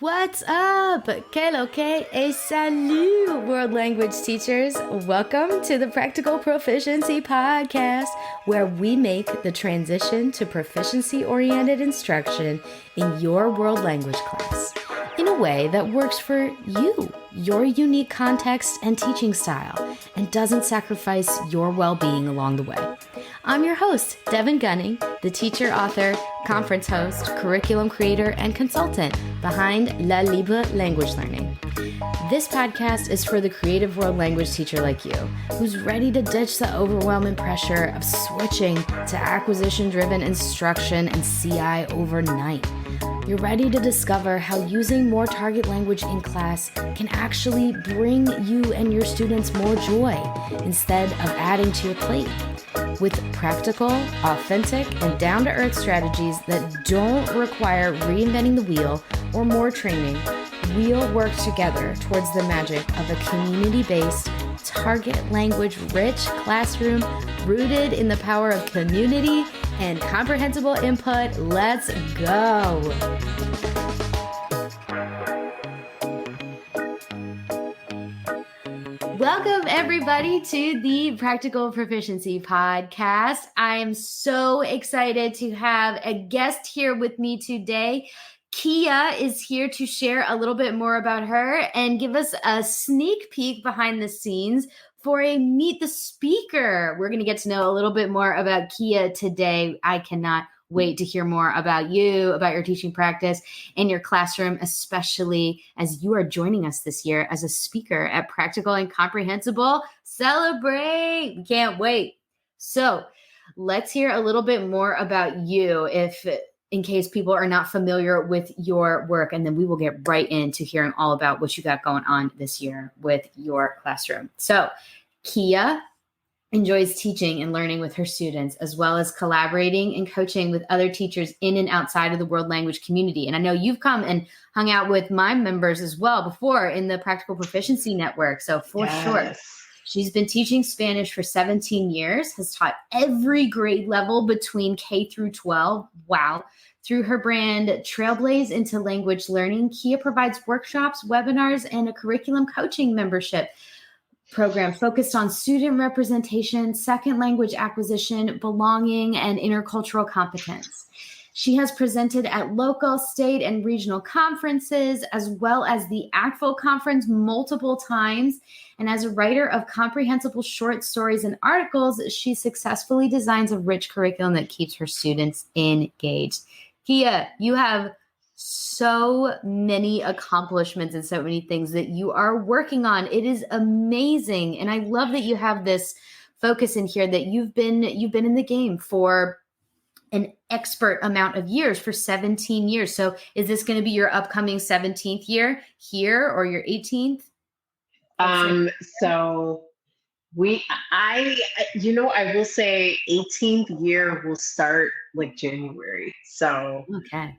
What's up? Que lo que et salut, world language teachers. Welcome to the Practical Proficiency Podcast, where we make the transition to proficiency-oriented instruction in your world language class in a way that works for you, your unique context and teaching style, and doesn't sacrifice your well-being along the way. I'm your host, Devin Gunning, the teacher, author, conference host, curriculum creator, and consultant behind La Libre Language Learning. This podcast is for the creative world language teacher like you, who's ready to ditch the overwhelming pressure of switching to acquisition-driven instruction and CI overnight. You're ready to discover how using more target language in class can actually bring you and your students more joy instead of adding to your plate. With practical, authentic, and down-to-earth strategies that don't require reinventing the wheel or more training, we'll work together towards the magic of a community-based, target language-rich classroom rooted in the power of community and comprehensible input. Let's go. Welcome, everybody, to the Practical Proficiency Podcast. I am so excited to have a guest here with me today. Kia is here to share a little bit more about her and give us a sneak peek behind the scenes for a Meet the Speaker. We're going to get to know a little bit more about Kia today. I cannot wait to hear more about you, about your teaching practice and your classroom, especially as you are joining us this year as a speaker at Practical and Comprehensible. Celebrate! We can't wait. So let's hear a little bit more about you, in case people are not familiar with your work, and then we will get right into hearing all about what you got going on this year with your classroom. So Kia enjoys teaching and learning with her students, as well as collaborating and coaching with other teachers in and outside of the world language community. And I know you've come and hung out with my members as well before in the Practical Proficiency Network. So for sure, she's been teaching Spanish for 17 years, has taught every grade level between K through 12. Wow. Through her brand, Trailblaze into Language Learning, Kia provides workshops, webinars, and a curriculum coaching membership program focused on student representation, second language acquisition, belonging, and intercultural competence. She has presented at local, state, and regional conferences, as well as the ACTFL conference multiple times. And as a writer of comprehensible short stories and articles, she successfully designs a rich curriculum that keeps her students engaged. Kia, you have so many accomplishments and so many things that you are working on. It is amazing. And I love that you have this focus in here that you've been in the game for an expert amount of years, for 17 years. So is this going to be your upcoming 17th year here, or your 18th? So I will say 18th year will start like January. So, okay.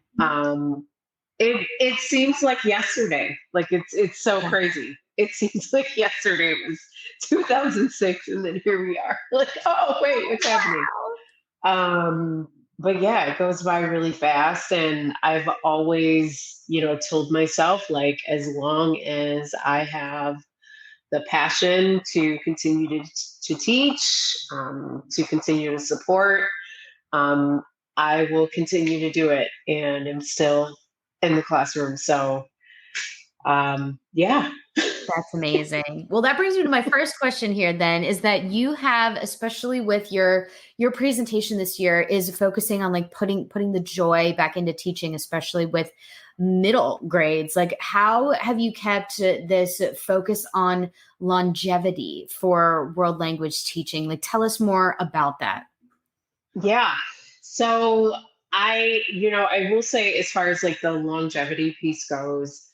It seems like yesterday. Like it's so crazy. It seems like yesterday was 2006, and then here we are. Like, oh wait, what's happening? But yeah, it goes by really fast, and I've always, told myself, like, as long as I have the passion to continue to teach, to continue to support, I will continue to do it, and I'm still in the classroom. So, yeah. That's amazing. Well, that brings me to my first question here then, is that you have, especially with your presentation this year, is focusing on like putting the joy back into teaching, especially with middle grades. Like, how have you kept this focus on longevity for world language teaching? Like, tell us more about that. Yeah. So I will say, as far as like the longevity piece goes,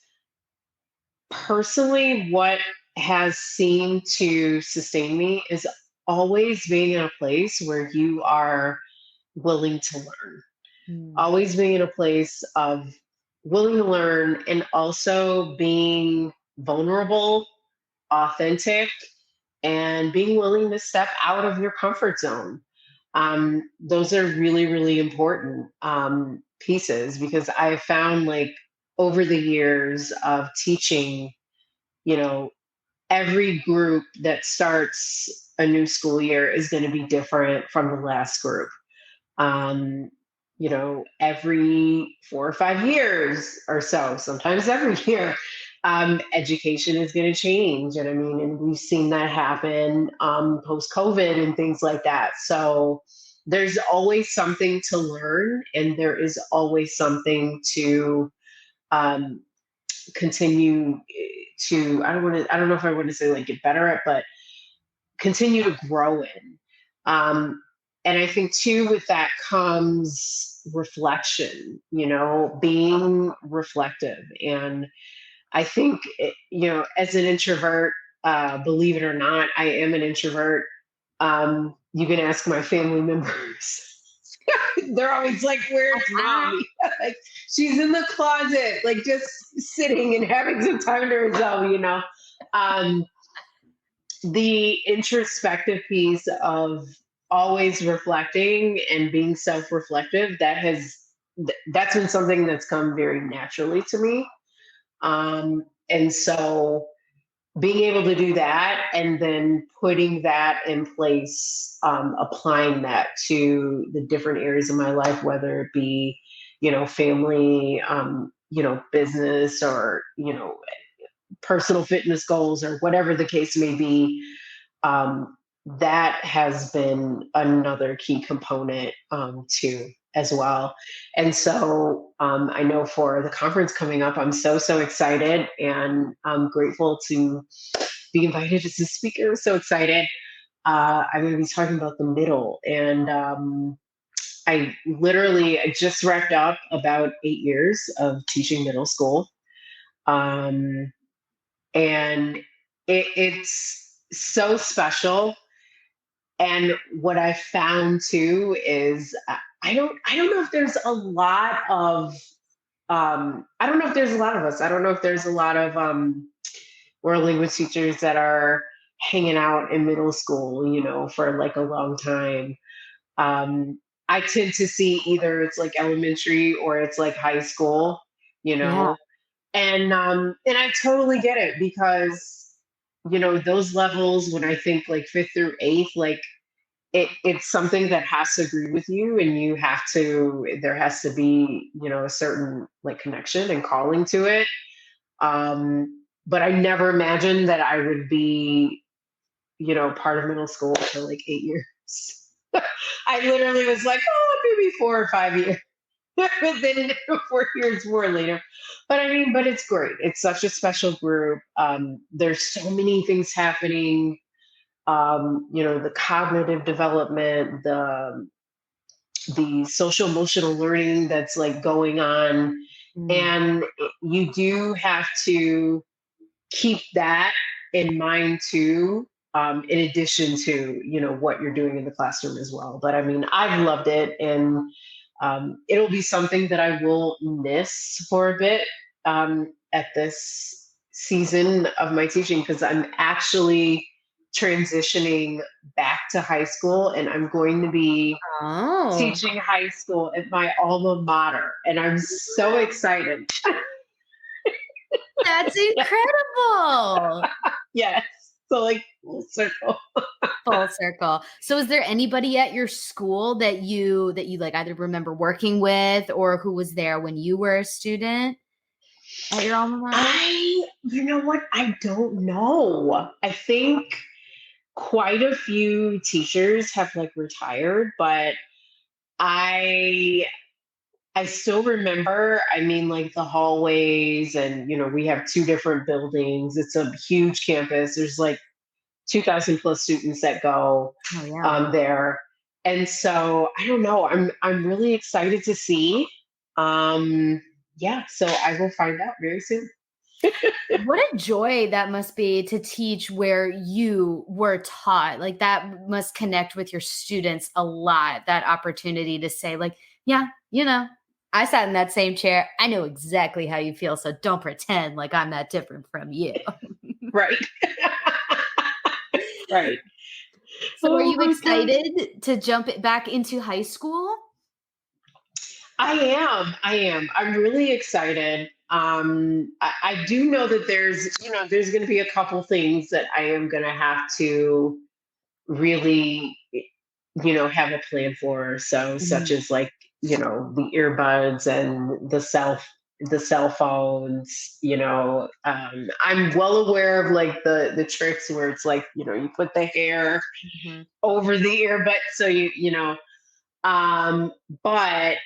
personally, what has seemed to sustain me is always being in a place where you are willing to learn, always being in a place of willing to learn, and also being vulnerable, authentic, and being willing to step out of your comfort zone. Those are really, really important pieces, because I found, like, over the years of teaching, you know, every group that starts a new school year is going to be different from the last group. Um, every 4 or 5 years or so, sometimes every year, education is going to change. And I mean, and we've seen that happen post COVID and things like that. So there's always something to learn, and there is always something to um, continue to, I don't know if I want to say like get better at, but continue to grow in. And I think too, with that comes reflection, being reflective. And I think, as an introvert, believe it or not, I am an introvert. You can ask my family members. They're always like, "Where's mommy?" Like, she's in the closet, like just sitting and having some time to herself. Um, the introspective piece of always reflecting and being self-reflective, that's been something that's come very naturally to me. And so being able to do that and then putting that in place, applying that to the different areas of my life, whether it be, family, business, or, personal fitness goals, or whatever the case may be, that has been another key component, too, as well. And so I know for the conference coming up, I'm so excited, and I'm grateful to be invited as a speaker. I'm so excited. I'm going to be talking about the middle. And I just wrapped up about 8 years of teaching middle school. Um, and it's so special. And what I found too is I don't know if there's a lot of I don't know if there's a lot of us. I don't know if there's a lot of world language teachers that are hanging out in middle school, for like a long time. Um, I tend to see either it's like elementary or it's like high school, you Yeah. know, and I totally get it, because those levels, when I think like fifth through eighth, like it's something that has to agree with you, and there has to be a certain like connection and calling to it. But I never imagined that I would be part of middle school for like 8 years. I literally was like, oh, maybe 4 or 5 years. But then 4 years more later. But I mean, but it's great. It's such a special group. There's so many things happening. The cognitive development, the social emotional learning that's like going on. Mm. And you do have to keep that in mind too, in addition to what you're doing in the classroom as well. But I mean, I've loved it, and it'll be something that I will miss for a bit, at this season of my teaching, because I'm actually transitioning back to high school, and I'm going to be Oh, teaching high school at my alma mater, and I'm so excited. that's incredible. Yes. So like full circle. Full circle. So is there anybody at your school that you like either remember working with or who was there when you were a student at your alma mater? You know what? I don't know. I think quite a few teachers have like retired, but I I still remember, I mean, like the hallways, and we have two different buildings. It's a huge campus. There's like 2,000 plus students that go Oh yeah. there. And so I don't know. I'm really excited to see. Um, yeah, so I will find out very soon. What a joy that must be to teach where you were taught. Like that must connect with your students a lot. That opportunity to say, like, yeah, I sat in that same chair. I know exactly how you feel. So don't pretend like I'm that different from you. Right. Right. So are Oh you my gosh. excited to jump it back into high school? I am. I'm really excited. I do know that there's going to be a couple things that I am going to have to really, have a plan for. So, such Mhm. as like, the earbuds and the cell phones. I'm well aware of like the tricks where it's like, you put the hair Mhm. over the earbud, so um, but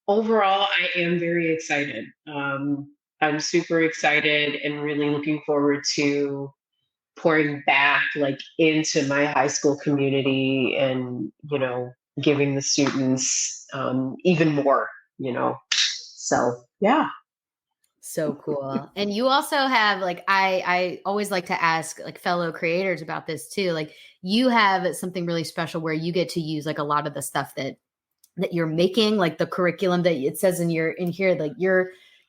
overall, I am very excited. I'm super excited and really looking forward to pouring back like into my high school community and giving the students even more. So yeah. So cool. And you also have like I always like to ask like fellow creators about this too. Like you have something really special where you get to use like a lot of the stuff that you're making, like the curriculum that it says in here, like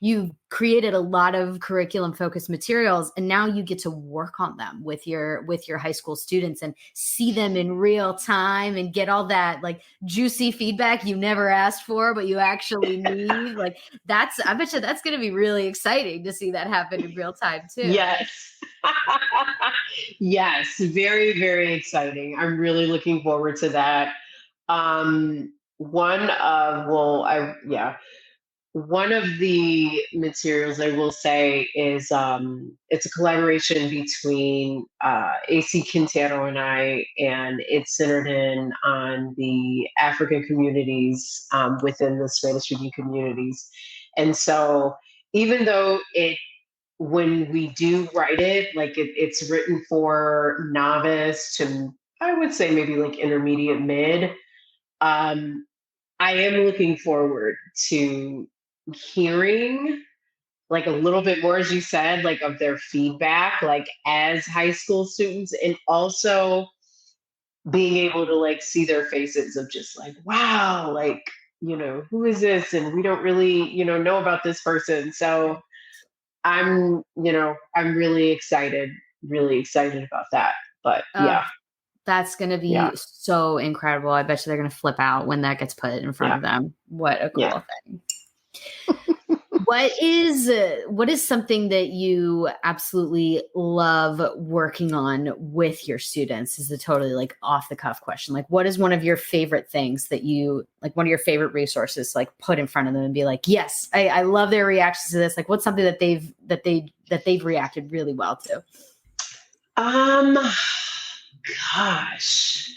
you've created a lot of curriculum focused materials, and now you get to work on them with your high school students and see them in real time and get all that like juicy feedback you never asked for but you actually need. Like I bet you that's going to be really exciting to see that happen in real time too. Yes. Yes, very, very exciting. I'm really looking forward to that. One of well, I yeah, one of the materials I will say is it's a collaboration between AC Quintero and I, and it's centered in on the African communities within the Spanish speaking communities. And so, even though when we do write it, like it's written for novice to, I would say maybe like intermediate mid. Um, I am looking forward to hearing like a little bit more, as you said, like of their feedback, like as high school students, and also being able to like see their faces of just like, wow, like, who is this? And we don't really, know about this person. So I'm really excited about that. But uh, yeah, that's going to yeah, be so incredible. I bet you they're going to flip out when that gets put in front yeah, of them. What a yeah. cool thing. What is something that you absolutely love working on with your students? Is a totally like off the cuff question. Like, what is one of your favorite things that you like? One of your favorite resources, like put in front of them and be like, yes, I love their reactions to this. Like, what's something that they've reacted really well to? Um, Gosh,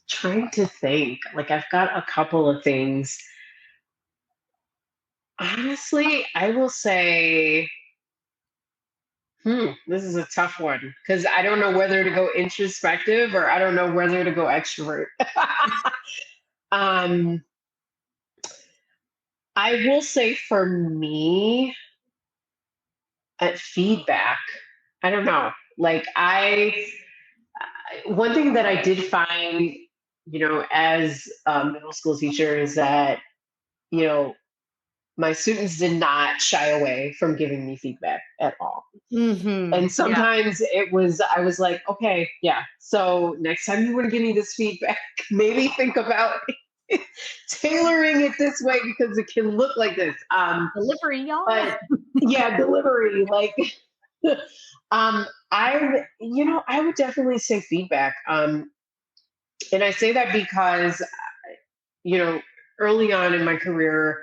trying to think. Like I've got a couple of things. Honestly, I will say, this is a tough one because I don't know whether to go introspective or I don't know whether to go extrovert. um, I will say for me, feedback. I don't know. Like one thing that I did find, as a middle school teacher is that, you know, my students did not shy away from giving me feedback at all. Mm-hmm. And Yeah. sometimes I was like, okay, yeah. So next time you want to give me this feedback, maybe think about tailoring it this way because it can look like this. Delivery, y'all. But yeah, delivery, like, I would definitely say feedback. And I say that because, you know, early on in my career,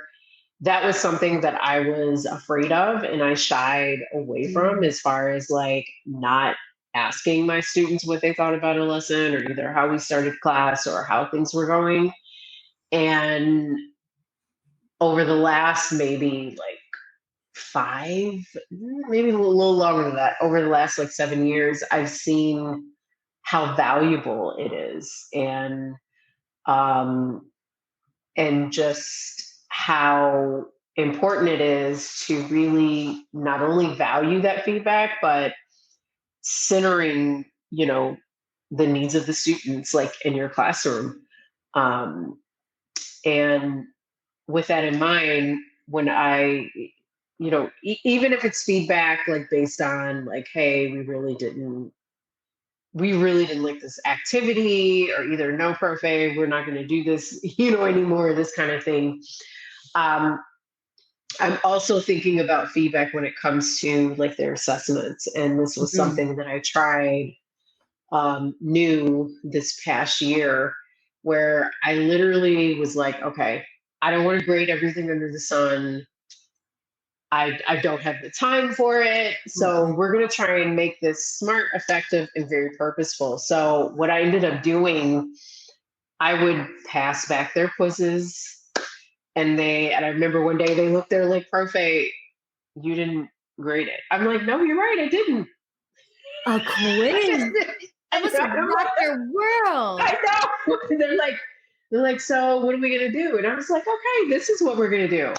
that was something that I was afraid of and I shied away from, Mhm. as far as like not asking my students what they thought about a lesson or either how we started class or how things were going. And over the last maybe like five, maybe a little longer than that, over the last like 7 years, I've seen how valuable it is. Um, and just how important it is to really not only value that feedback, but centering, the needs of the students, like in your classroom. Um, and with that in mind, when even if it's feedback like based on like, hey, we really didn't like this activity, or either no, profe, we're not going to do this, anymore, this kind of thing. um, I'm also thinking about feedback when it comes to like their assessments. And this was Mhm. something that I tried new this past year, where I literally was like, okay, I don't want to grade everything under the sun. I don't have the time for it. So Mhm. we're going to try and make this smart, effective, and very purposeful. So what I ended up doing, I would pass back their quizzes, and I remember one day they looked there like, Profe, you didn't grade it. I'm like, no, you're right, I didn't. A quiz. That I must have know. rocked their world. I know. They're like, so what are we gonna do? And I was like, okay, this is what we're gonna do.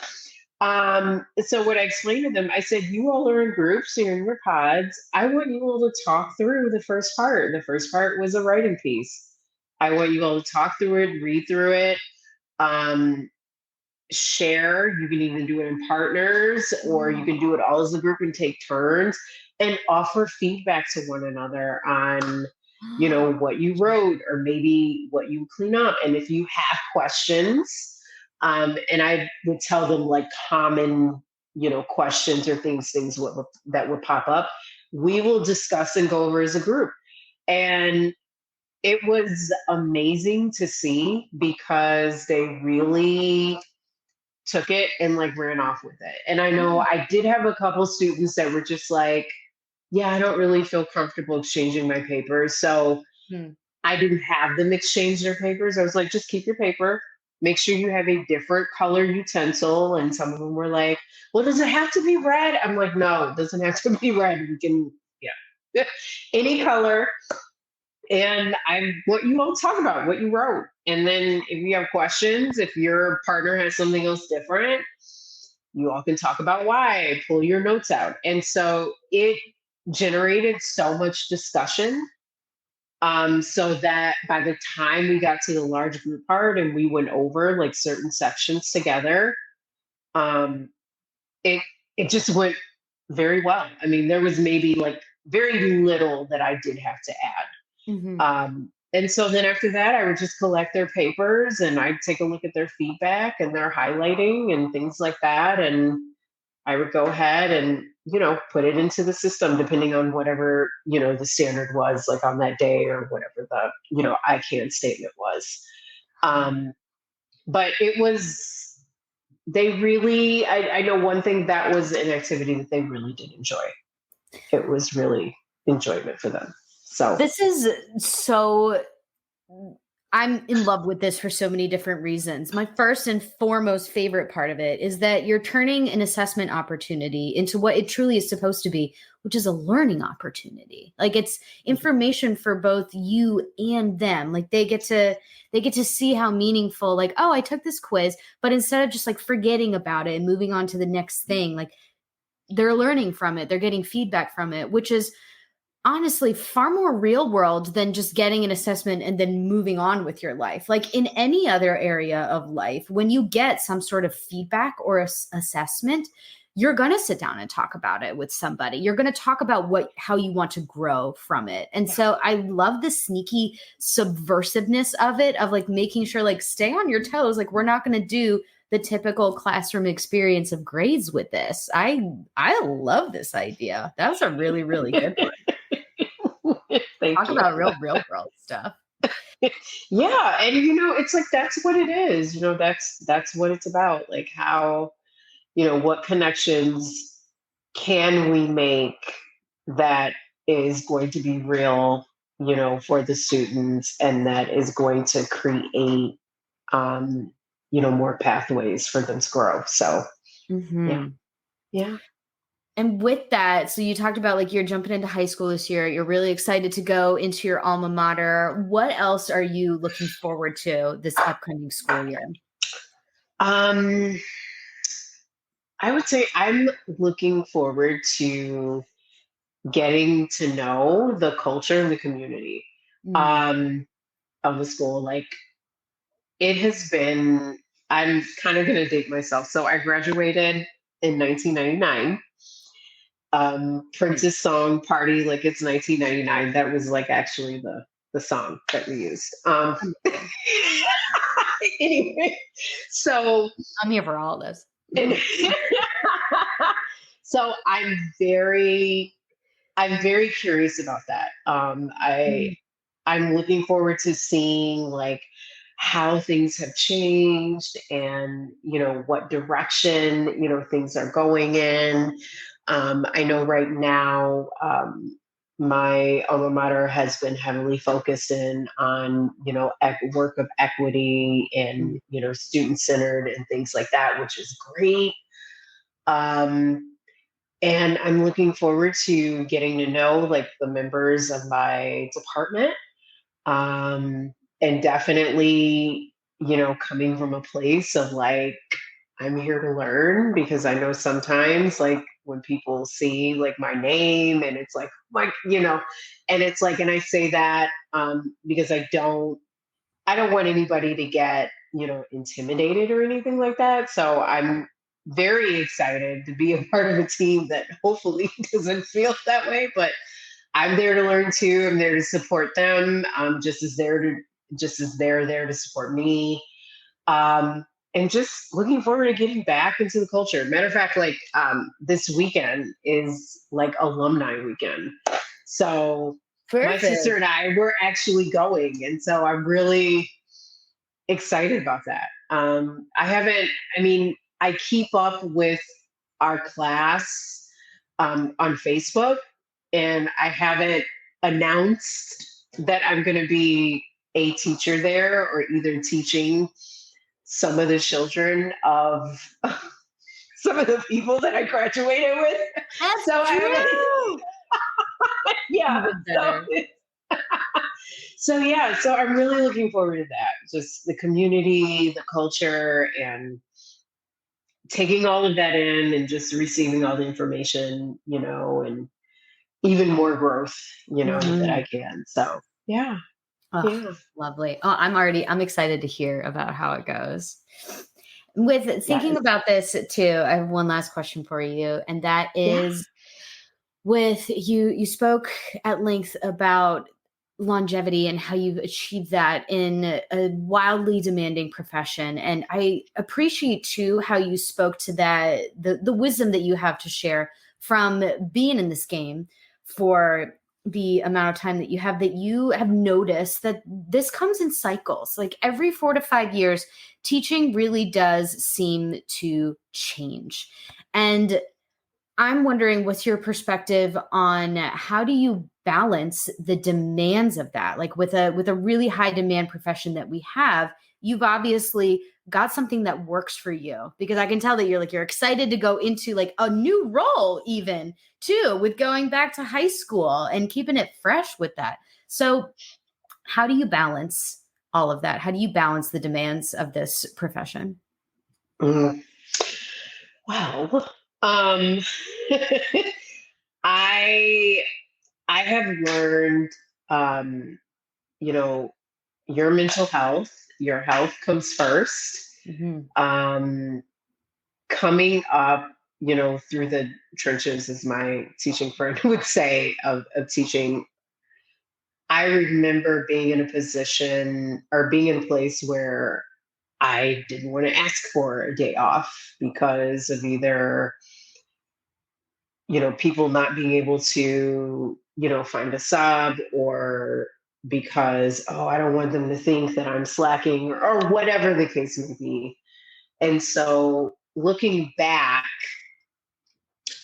So what I explained to them, I said, you all are in groups, you're in your pods. I want you all to talk through the first part. The first part was a writing piece. I want you all to talk through it, read through it, um, share. You can even do it in partners, or you can do it all as a group and take turns and offer feedback to one another on, what you wrote or maybe what you clean up. And if you have questions, and I would tell them like common, questions or that would pop up, we will discuss and go over as a group. And it was amazing to see because they really took it and like ran off with it. And I know I did have a couple students that were just like, yeah, I don't really feel comfortable exchanging my papers. So Mhm. I didn't have them exchange their papers. I was like, just keep your paper. Make sure you have a different color utensil. And some of them were like, well, does it have to be red? I'm like, no, it doesn't have to be red. We can, yeah, any color. And I want you all to talk about what you wrote. And then if you have questions, if your partner has something else different, you all can talk about why, pull your notes out. And so it generated so much discussion. So that by the time we got to the large group part and we went over like certain sections together, um, it it just went very well. I mean, there was maybe like very little that I did have to add. Mhm. And so then after that, I would just collect their papers and I'd take a look at their feedback and their highlighting and things like that. And I would go ahead and, put it into the system depending on whatever, the standard was like on that day or whatever the, I can statement was. Um, but it was, they really, I know one thing that was an activity that they really did enjoy. It was really enjoyment for them. So, This is so I'm in love with this for so many different reasons. My first and foremost favorite part of it is that you're turning an assessment opportunity into what it truly is supposed to be, which is a learning opportunity. Like it's information for both you and them. Like they get to see how meaningful, like, oh, I took this quiz, but instead of just like forgetting about it and moving on to the next thing, like they're learning from it, they're getting feedback from it, which is honestly far more real world than just getting an assessment and then moving on with your life. Like in any other area of life, when you get some sort of feedback or assessment, you're going to sit down and talk about it with somebody. You're going to talk about how you want to grow from it. And so I love the sneaky subversiveness of it, of like making sure like stay on your toes. Like we're not going to do the typical classroom experience of grades with this. I love this idea. That's a really, really good one. thank Talk you. about real world stuff. Yeah, and it's like that's what it is. That's what it's about. Like how, what connections can we make that is going to be real, for the students and that is going to create more pathways for them to grow. So, yeah. Mhm. Yeah. And with that, so you talked about like you're jumping into high school this year. You're really excited to go into your alma mater. What else are you looking forward to this upcoming school year? Um I would say I'm looking forward to getting to know the culture and the community Mm, um, of the school. Like it has been, I'm kind of going to date myself. So I graduated in 1999. mm. Prince's song "Party Like It's 1999." That was like actually the song that we used. Amazing. Anyway, so I'm here for all this. So I'm very curious about that. Mm, I'm looking forward to seeing like how things have changed and what direction things are going in. I know right now my alma mater has been heavily focused in on work of equity mm. and student centered and things like that, which is great. Um, and I'm looking forward to getting to know like the members of my department. Um, and definitely, coming from a place of like, I'm here to learn because I know sometimes like when people see like my name and it's like, and it's like, and I say that because I don't want anybody to get, intimidated or anything like that. So I'm very excited to be a part of a team that hopefully doesn't feel that way, but I'm there to learn too. I'm there to support them. Just as they're there to support me. And just looking forward to getting back into the culture. Matter of fact, like this weekend is like alumni weekend. So my sister Perfect. and I were actually going, and so I'm really excited about that. I haven't, I mean, I keep up with our class on Facebook, and I haven't announced that I'm going to be a teacher there or either teaching some of the children of some of the people that I graduated with. That's So I haven't, true. yeah. Even So better. so I'm really looking forward to that. Just the community, the culture, and taking all of that in and just receiving all the information, and even more growth, that I Mhm. can. So yeah, Oh, yeah, lovely. Oh, I'm excited to hear about how it goes. With thinking yes, about this too, I have one last question for you, and that yeah. is with you spoke at length about longevity and how you've achieved that in a wildly demanding profession, and I appreciate too how you spoke to that, the wisdom that you have to share from being in this game for the amount of time that you have noticed that this comes in cycles. Like every 4 to 5 years, teaching really does seem to change. And I'm wondering what's your perspective on how do you balance the demands of that? Like with a really high demand profession that we have, you've obviously got something that works for you, because I can tell that you're excited to go into like a new role even too, with going back to high school and keeping it fresh with that. So, how do you balance all of that? How do you balance the demands of this profession? Mm. Wow. Um, I I have learned, um, you know, your mental health, your health comes first. Mhm. Um, Coming up, through the trenches, as my teaching friend would say, of teaching, I remember being in a position or being in a place where I didn't want to ask for a day off because of either, people not being able to, find a sub, or because, oh, I don't want them to think that I'm slacking, or whatever the case may be. And so looking back,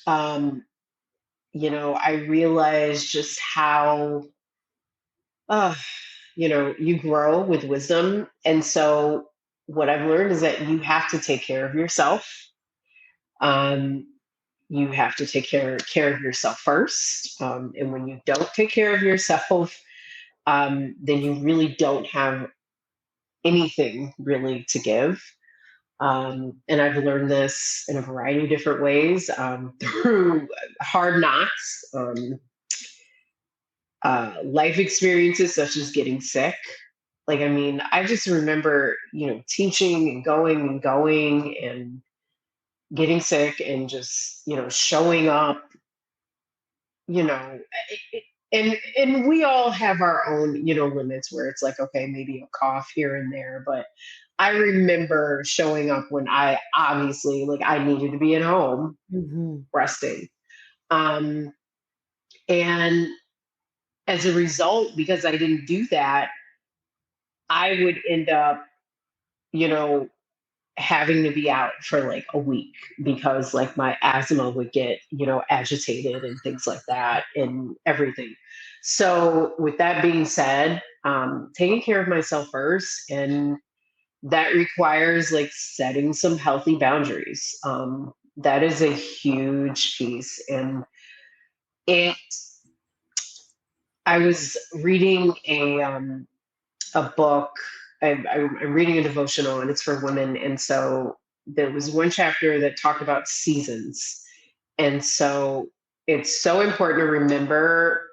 um, I realized just how, uh, you grow with wisdom. And so what I've learned is that you have to take care of yourself. Um, you have to take care of yourself first. And when you don't take care of yourself, then you really don't have anything really to give. And I've learned this in a variety of different ways, through hard knocks, life experiences such as getting sick. Like, I mean, I just remember, teaching and going and getting sick and just, showing up, you know, and we all have our own, limits where it's like, okay, maybe a cough here and there, but I remember showing up when I obviously like I needed to be at home Mm-hmm. resting. Um, and as a result, because I didn't do that, I would end up, you know, having to be out for like a week because like my asthma would get, agitated and things like that and everything. So, with that being said, taking care of myself first, and that requires like setting some healthy boundaries. That is a huge piece. And it, I was reading a book. I'm reading a devotional, and it's for women. And so there was one chapter that talked about seasons. And so it's so important to remember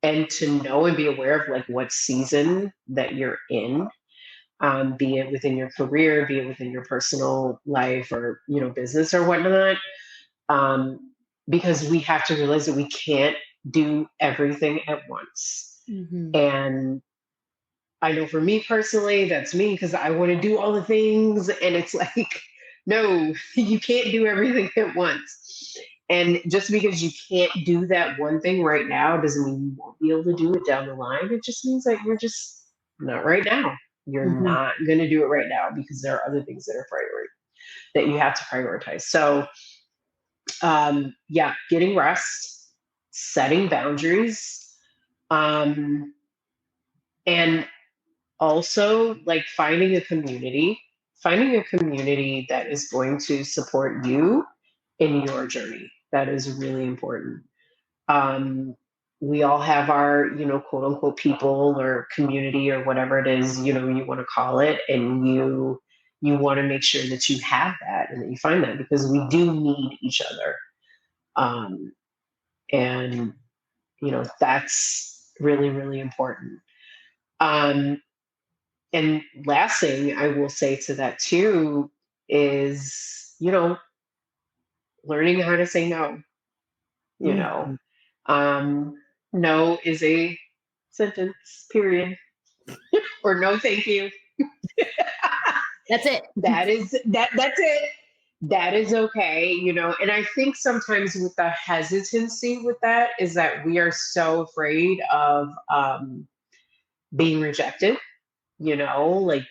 and to know and be aware of like what season that you're in, be it within your career, be it within your personal life or, business or whatnot. Um, because we have to realize that we can't do everything at once. Mm-hmm. And I know for me personally, that's me because I want to do all the things. And it's like, no, you can't do everything at once. And just because you can't do that one thing right now doesn't mean you won't be able to do it down the line. It just means that you're just not right now. You're Mm-hmm. not going to do it right now because there are other things that are priority that you have to prioritize. So, yeah, getting rest, setting boundaries, um, and also like finding a community that is going to support you in your journey. That is really important. um, we all have our, quote unquote people or community or whatever it is, you want to call it, and you want to make sure that you have that and that you find that because we do need each other. um, and that's really really important. um, And last thing I will say to that too is, learning how to say no. You know, Mm-hmm. um, no is a sentence, period, or no, thank you. That's it. That's it. That is okay, And I think sometimes with the hesitancy with that is that we are so afraid of being rejected, like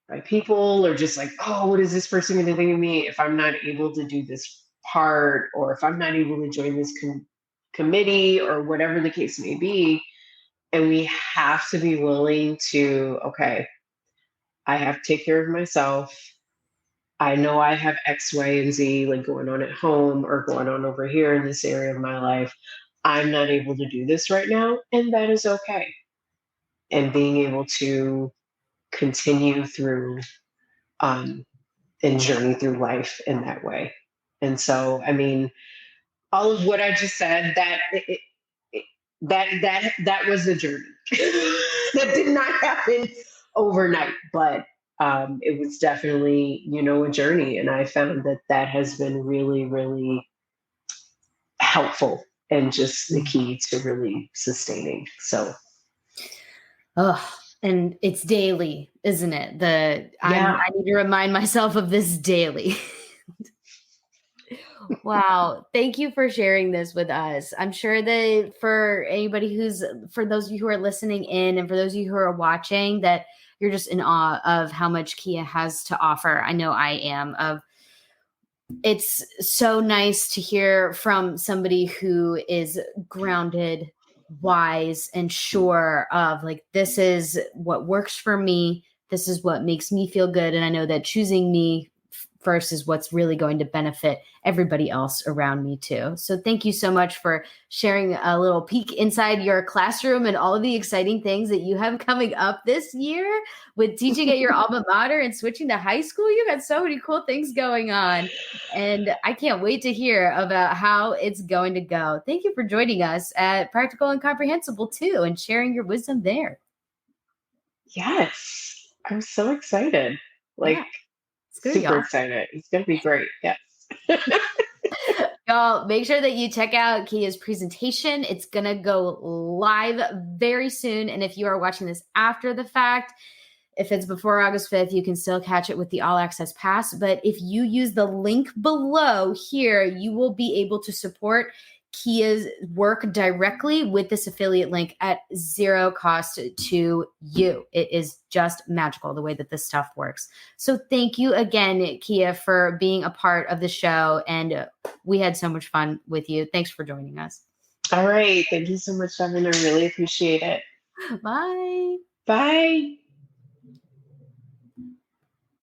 by people or just like, oh, what is this person going to think of me if I'm not able to do this part or if I'm not able to join this committee or whatever the case may be. And we have to be willing to, okay, I have to take care of myself. I know I have X, Y, and Z like going on at home or going on over here in this area of my life. I'm not able to do this right now, and that is okay. And being able to continue through um, and journey through life in that way. And so, I mean, all of what I just said, it, that was the journey. That did not happen overnight, but it was definitely, a journey. And I found that that has been really, really helpful and just the key to really sustaining. So, Oh, and it's daily, isn't it? I yeah, need to remind myself of this daily. Wow. Thank you for sharing this with us. I'm sure that for those of you who are listening in and for those of you who are watching, that you're just in awe of how much Kia has to offer. I know I am. It's so nice to hear from somebody who is grounded, wise, and sure of like, this is what works for me. This is what makes me feel good. And I know that choosing me first is what's really going to benefit everybody else around me too. So thank you so much for sharing a little peek inside your classroom and all of the exciting things that you have coming up this year with teaching at your alma mater and switching to high school. You got so many cool things going on. And I can't wait to hear about how it's going to go. Thank you for joining us at Practical and Comprehensible too and sharing your wisdom there. yes, I'm so excited. Like, Yeah, it's good, super y'all. excited. It's going to be great. Yes. Y'all, make sure that you check out Kia's presentation. It's going to go live very soon. And if you are watching this after the fact, If it's before August 5th, you can still catch it with the all access pass. But if you use the link below here, you will be able to support Kia's work directly with this affiliate link at zero cost to you. It is just magical the way that this stuff works. So thank you again, Kia, for being a part of the show. And we had so much fun with you. Thanks for joining us. All right. Thank you so much, Evan. I really appreciate it. Bye. Bye.